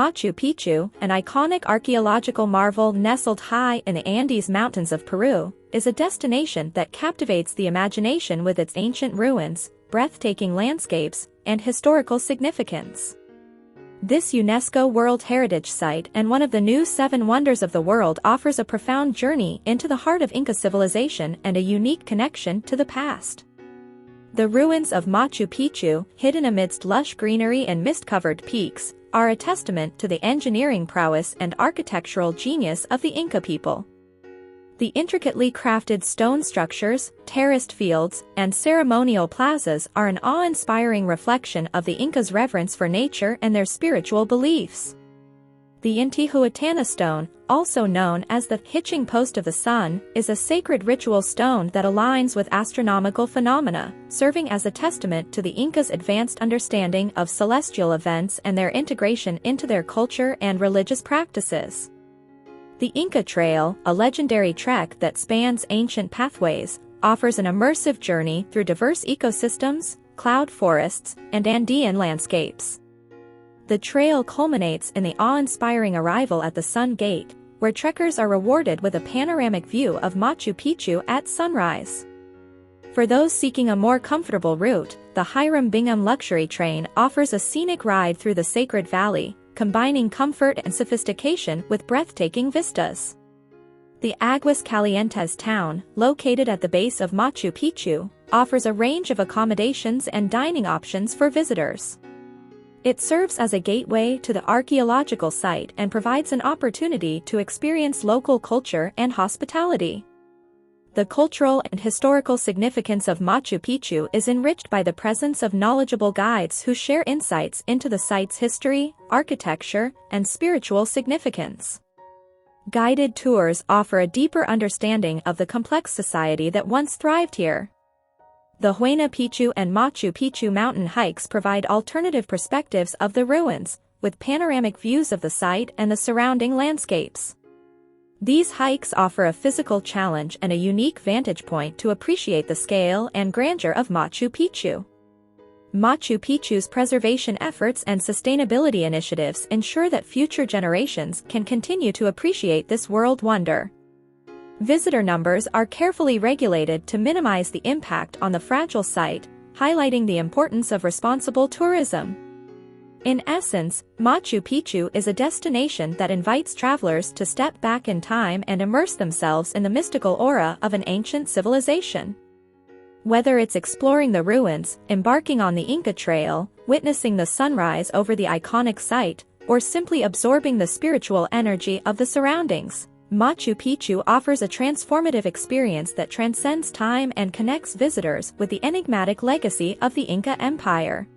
Machu Picchu, an iconic archaeological marvel nestled high in the Andes Mountains of Peru, is a destination that captivates the imagination with its ancient ruins, breathtaking landscapes, and historical significance. This UNESCO World Heritage Site and one of the new 7 wonders of the world offers a profound journey into the heart of Inca civilization and a unique connection to the past. The ruins of Machu Picchu, hidden amidst lush greenery and mist-covered peaks, are a testament to the engineering prowess and architectural genius of the Inca people. The intricately crafted stone structures, terraced fields, and ceremonial plazas are an awe-inspiring reflection of the Incas' reverence for nature and their spiritual beliefs. The Intihuatana stone, also known as the hitching post of the sun, is a sacred ritual stone that aligns with astronomical phenomena, serving as a testament to the Incas' advanced understanding of celestial events and their integration into their culture and religious practices. The Inca Trail, a legendary trek that spans ancient pathways, offers an immersive journey through diverse ecosystems, cloud forests, and Andean landscapes. The trail culminates in the awe-inspiring arrival at the Sun Gate, where trekkers are rewarded with a panoramic view of Machu Picchu at sunrise. For those seeking a more comfortable route, the Hiram Bingham luxury train offers a scenic ride through the sacred valley, combining comfort and sophistication with breathtaking vistas. The Aguas Calientes town, located at the base of Machu Picchu, offers a range of accommodations and dining options for visitors. It serves as a gateway to the archaeological site and provides an opportunity to experience local culture and hospitality. The cultural and historical significance of Machu Picchu is enriched by the presence of knowledgeable guides who share insights into the site's history, architecture, and spiritual significance. Guided tours offer a deeper understanding of the complex society that once thrived here. The Huayna Picchu and Machu Picchu mountain hikes provide alternative perspectives of the ruins, with panoramic views of the site and the surrounding landscapes. These hikes offer a physical challenge and a unique vantage point to appreciate the scale and grandeur of Machu Picchu. Machu Picchu's preservation efforts and sustainability initiatives ensure that future generations can continue to appreciate this world wonder. Visitor numbers are carefully regulated to minimize the impact on the fragile site, highlighting the importance of responsible tourism. In essence, Machu Picchu is a destination that invites travelers to step back in time and immerse themselves in the mystical aura of an ancient civilization. Whether it's exploring the ruins, embarking on the Inca Trail, witnessing the sunrise over the iconic site, or simply absorbing the spiritual energy of the surroundings, Machu Picchu offers a transformative experience that transcends time and connects visitors with the enigmatic legacy of the Inca Empire.